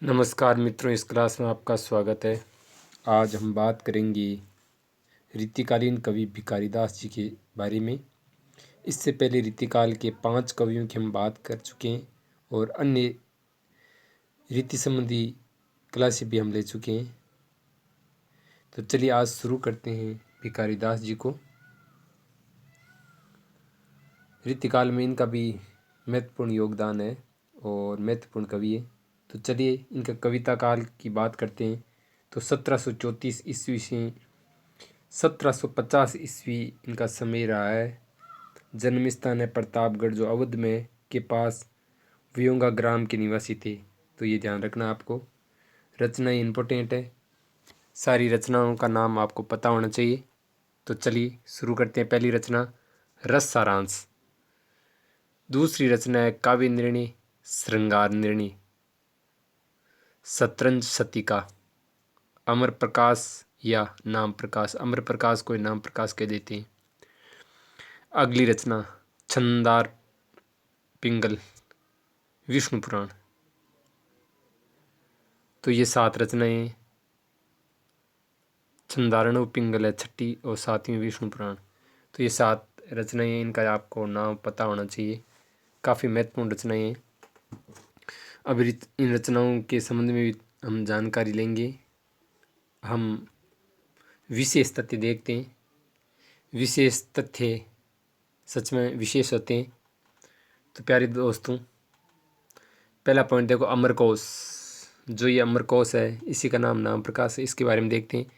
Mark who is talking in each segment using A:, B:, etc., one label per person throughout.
A: नमस्कार मित्रों, इस क्लास में आपका स्वागत है। आज हम बात करेंगे रीतिकालीन कवि भिखारीदास जी के बारे में। इससे पहले रीतिकाल के 5 कवियों की हम बात कर चुके हैं और अन्य रीति संबंधी क्लासें भी हम ले चुके हैं। तो चलिए आज शुरू करते हैं भिखारीदास जी को। रीतिकाल में इनका भी महत्वपूर्ण योगदान है और महत्वपूर्ण कवि है। तो चलिए इनका कविता काल की बात करते हैं। तो 1734 ईस्वी से 1750 ईस्वी इनका समय रहा है। जन्म स्थान है प्रतापगढ़, जो अवध में के पास वियोंगा ग्राम के निवासी थे। तो ये ध्यान रखना आपको। रचनाएं इम्पोर्टेंट है, सारी रचनाओं का नाम आपको पता होना चाहिए। तो चलिए शुरू करते हैं। पहली रचना रस सारांश। दूसरी रचना है काव्य निर्णय श्रृंगार निर्णय। शतरंज शतिका। अमर प्रकाश या नाम प्रकाश, अमर प्रकाश को नाम प्रकाश कह देते हैं। अगली रचना छंदार पिंगल विष्णु पुराण। तो ये 7 रचनाएं छंदारण पिंगल है, छठी और 7वीं विष्णु पुराण। तो ये 7 रचनाएं, इनका आपको नाम पता होना चाहिए। काफ़ी महत्वपूर्ण रचनाएं हैं। अब इन रचनाओं के संबंध में भी हम जानकारी लेंगे। हम विशेष तथ्य देखते हैं। विशेष तथ्य सच में विशेष होते हैं। तो प्यारे दोस्तों, पहला पॉइंट देखो, अमरकोश। जो ये अमरकोश है, इसी का नाम प्रकाश है। इसके बारे में देखते हैं।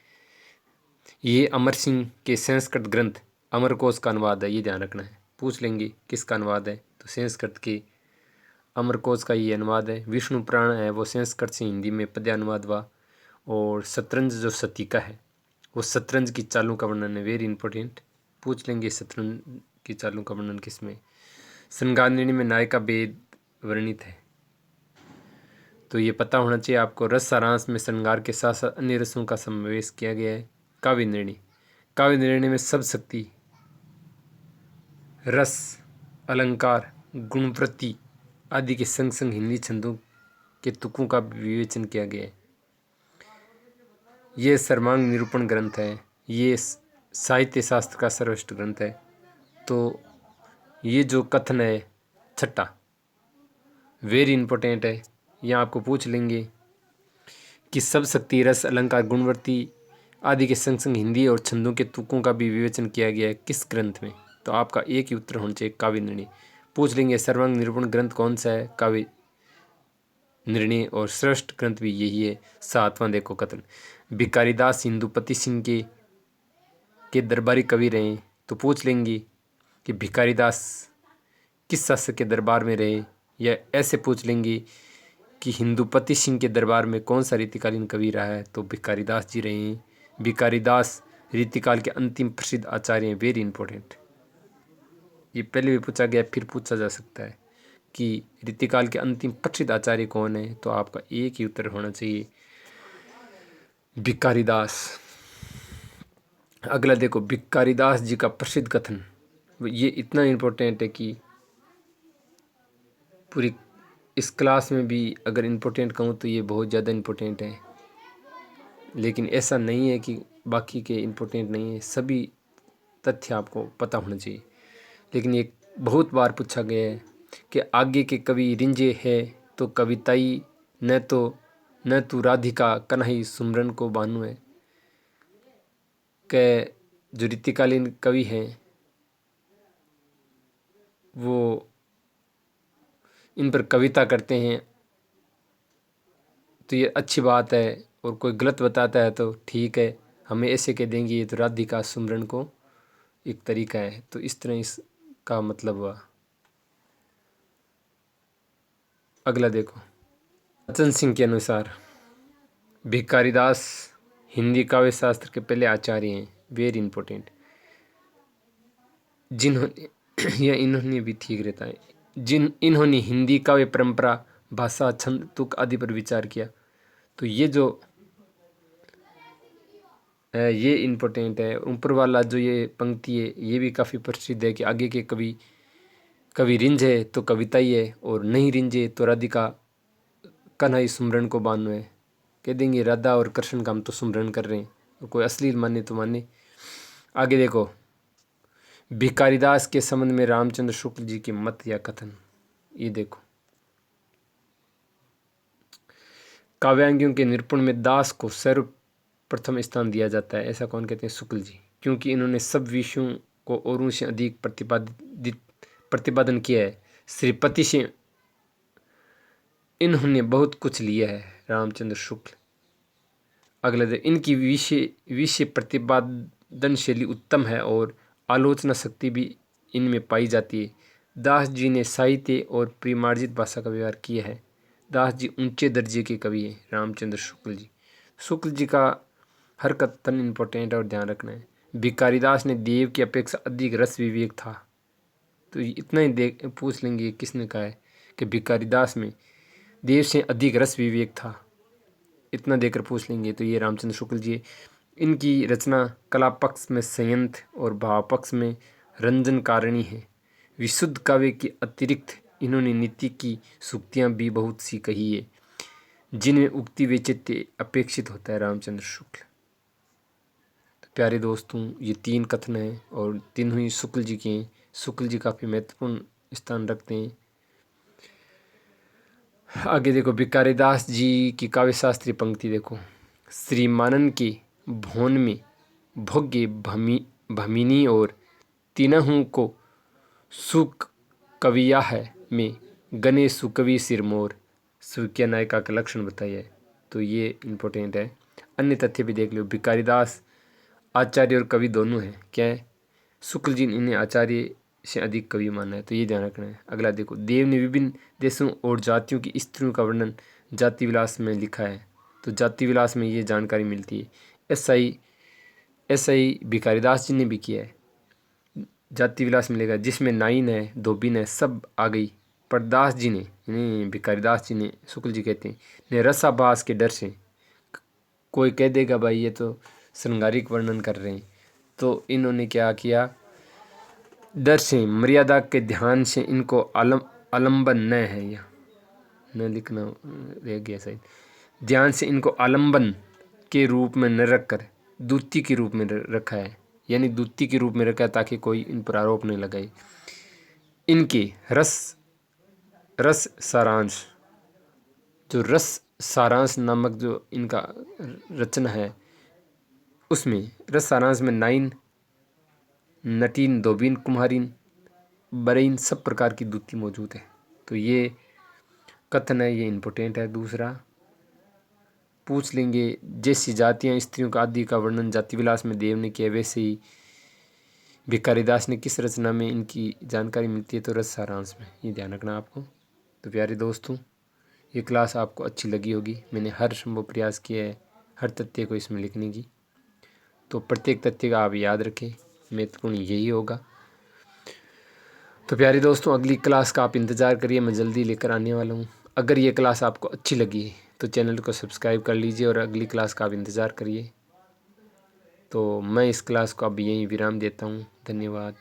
A: ये अमर सिंह के संस्कृत ग्रंथ अमरकोश का अनुवाद है। ये ध्यान रखना है, पूछ लेंगे किसका अनुवाद है। तो संस्कृत के अमरकोश का ये अनुवाद है। विष्णु पुराण है, वो संस्कृत से हिंदी में पद्य अनुवाद हुआ। और शतरंज जो शतिका है, वो शतरंज की चालों का वर्णन है। वेरी इंपॉर्टेंट, पूछ लेंगे शतरंज की चालों का वर्णन किसमें। श्रृंगार निर्णय में नायिका भेद वर्णित है। तो ये पता होना चाहिए आपको। रस सारांश में श्रृंगार के साथ साथ अन्य रसों का समावेश किया गया है। काव्य निर्णय, काव्य निर्णय में शब्द शक्ति, रस, अलंकार, गुणवृत्ति आदि के संग संग हिंदी छंदों के तुकों का विवेचन किया गया है। ये सर्वांग निरूपण ग्रंथ है। ये साहित्य शास्त्र का सर्वश्रेष्ठ ग्रंथ है। तो ये जो कथन है छठा, वेरी इंपॉर्टेंट है। यहाँ आपको पूछ लेंगे कि सब शक्ति, रस, अलंकार, गुणवृत्ति आदि के संग संग हिंदी और छंदों के तुकों का भी विवेचन किया गया है किस ग्रंथ में। तो आपका एक ही उत्तर होना चाहिए, काव्य निर्णय। पूछ लेंगे सर्वांग निरूपण ग्रंथ कौन सा है, काव्य निर्णय। और श्रेष्ठ ग्रंथ भी यही है। 7वां देखो कथन, भिखारीदास हिंदुपति सिंह के दरबारी कवि रहे। तो पूछ लेंगे कि भिखारीदास किस शासक के दरबार में रहे, या ऐसे पूछ लेंगे कि हिंदुपति सिंह के दरबार में कौन सा रीतिकालीन कवि रहा है। तो भिखारीदास जी रहे हैं। भिखारीदास रीतिकाल के अंतिम प्रसिद्ध आचार्य हैं। वेरी इंपॉर्टेंट, ये पहले भी पूछा गया, फिर पूछा जा सकता है कि रीतिकाल के अंतिम प्रसिद्ध आचार्य कौन है। तो आपका एक ही उत्तर होना चाहिए, भिखारीदास। अगला देखो, भिखारीदास जी का प्रसिद्ध कथन। ये इतना इम्पोर्टेंट है कि पूरी इस क्लास में भी अगर इम्पोर्टेंट कहूँ तो ये बहुत ज़्यादा इम्पोर्टेंट है। लेकिन ऐसा नहीं है कि बाकी के इम्पोर्टेंट नहीं है, सभी तथ्य आपको पता होना चाहिए। लेकिन ये बहुत बार पूछा गया है कि आगे के कवि रिंझे है तो कविताई, न तो राधिका कन्हई सुमरन को बानु है। के जो रीतिकालीन कवि हैं वो इन पर कविता करते हैं, तो ये अच्छी बात है। और कोई गलत बताता है तो ठीक है, हमें ऐसे कह देंगे ये तो राधिका सुमरन को एक तरीका है। तो इस तरह इसका मतलब हुआ। अगला देखो, बच्चन सिंह के अनुसार भिखारीदास हिंदी काव्य शास्त्र के पहले आचार्य हैं। वेरी इंपॉर्टेंट, जिन्होंने या इन्होंने भी ठीक रहता है, इन्होंने हिंदी काव्य परंपरा, भाषा, छंद, तुक आदि पर विचार किया। तो ये जो है ये इम्पोर्टेंट है। ऊपर वाला जो ये पंक्ति है ये भी काफ़ी प्रसिद्ध है कि आगे के कवि रिंझे तो कविता ही है, और नहीं रिंझे तो राधिका कन्हई सुमरन को बानो है, कह देंगे राधा और कृष्ण का हम तो सुमरन कर रहे हैं, और कोई अश्लील माने तो माने। आगे देखो, भिखारीदास के संबंध में रामचंद्र शुक्ल जी के मत या कथन। ये देखो, काव्यांगियों के निरूपण में दास को सर्वप्रथम स्थान दिया जाता है। ऐसा कौन कहते हैं? शुक्ल जी, क्योंकि इन्होंने सब विषयों को औरों से अधिक प्रतिपादन किया है। श्रीपति से इन्होंने बहुत कुछ लिया है, रामचंद्र शुक्ल। अगला दे, इनकी विषय प्रतिपादन शैली उत्तम है और आलोचना शक्ति भी इनमें पाई जाती है। दास जी ने साहित्य और परिमार्जित भाषा का व्यवहार किया है। दास जी ऊंचे दर्जे के कवि हैं, रामचंद्र शुक्ल जी। शुक्ल जी का हर कथन इम्पोर्टेंट है और ध्यान रखना है। भिखारीदास ने देव की अपेक्षा अधिक रस विवेक था। तो इतना ही देख पूछ लेंगे किसने कहा है कि भिखारीदास में देव से अधिक रस विवेक था, इतना देकर पूछ लेंगे तो ये रामचंद्र शुक्ल जी। इनकी रचना कला पक्ष में संयंत्र और भाव पक्ष में रंजनकारिणी है। विशुद्ध काव्य के अतिरिक्त इन्होंने नीति की सूक्तियाँ भी बहुत सी कही है, जिनमें उक्ति वैचित्य अपेक्षित होता है, रामचंद्र शुक्ल। तो प्यारे दोस्तों, ये 3 कथन हैं और तीनों ही शुक्ल जी के हैं। शुक्ल जी काफ़ी महत्वपूर्ण स्थान रखते हैं। आगे देखो, भिखारीदास जी की काव्य शास्त्रीय पंक्ति देखो। श्रीमानन के भवन में भोग्य भमिनी और तीनहु को सुख कविया है में गणेश सुकवि सिरमोर। सुक्या नायिका का लक्षण बताइए, तो ये इम्पोर्टेंट है। अन्य तथ्य भी देख लो, भिखारीदास आचार्य और कवि दोनों हैं। क्या है? शुक्ल जी ने इन्हें आचार्य से अधिक कवि माना है, तो ये ध्यान रखना है। अगला देखो, देव ने विभिन्न देशों और जातियों की स्त्रियों का वर्णन जाति विलास में लिखा है, तो जाति विलास में ये जानकारी मिलती है। ऐसा ही भिखारीदास जी ने भी किया है, जाति विलास मिलेगा, जिसमें नाइन है, धोबिन है, सब आ गई। पर दास जी ने, यानी भिखारीदास जी ने, शुक्ल जी कहते हैं, ने रसाभास के डर से, कोई कह देगा भाई ये तो श्रृंगारिक वर्णन कर रहे हैं, तो इन्होंने क्या किया, डर से, मर्यादा के ध्यान से इनको आलम्बन न है, या न लिखना रह गया शायद, ध्यान से इनको आलम्बन के रूप में न रखकर दूती के रूप में रखा है, यानी दूती के रूप में रखा है ताकि कोई इन पर आरोप नहीं लगाए। इनके रस सारांश, जो रस सारांश नामक जो इनका रचना है, उसमें रस सारांश में नाइन, नटीन, धोबिन, कुम्हारिन, बरेइन, सब प्रकार की दूती मौजूद है। तो ये कथन है, ये इम्पोर्टेंट है। दूसरा पूछ लेंगे, जैसी जातियाँ स्त्रियों का आदि का वर्णन जाति विलास में देव ने किया, वैसे ही भिखारीदास ने किस रचना में इनकी जानकारी मिलती है, तो रस सारांश में। ये ध्यान रखना आपको। तो प्यारे दोस्तों, ये क्लास आपको अच्छी लगी होगी। मैंने हर संभव प्रयास किया है हर तथ्य को इसमें लिखने की, तो प्रत्येक तथ्य का आप याद रखें, महत्वपूर्ण यही होगा। तो प्यारे दोस्तों, अगली क्लास का आप इंतज़ार करिए, मैं जल्दी लेकर आने वाला हूँ। अगर ये क्लास आपको अच्छी लगी है तो चैनल को सब्सक्राइब कर लीजिए और अगली क्लास का आप इंतज़ार करिए। तो मैं इस क्लास को अब यहीं विराम देता हूँ। धन्यवाद।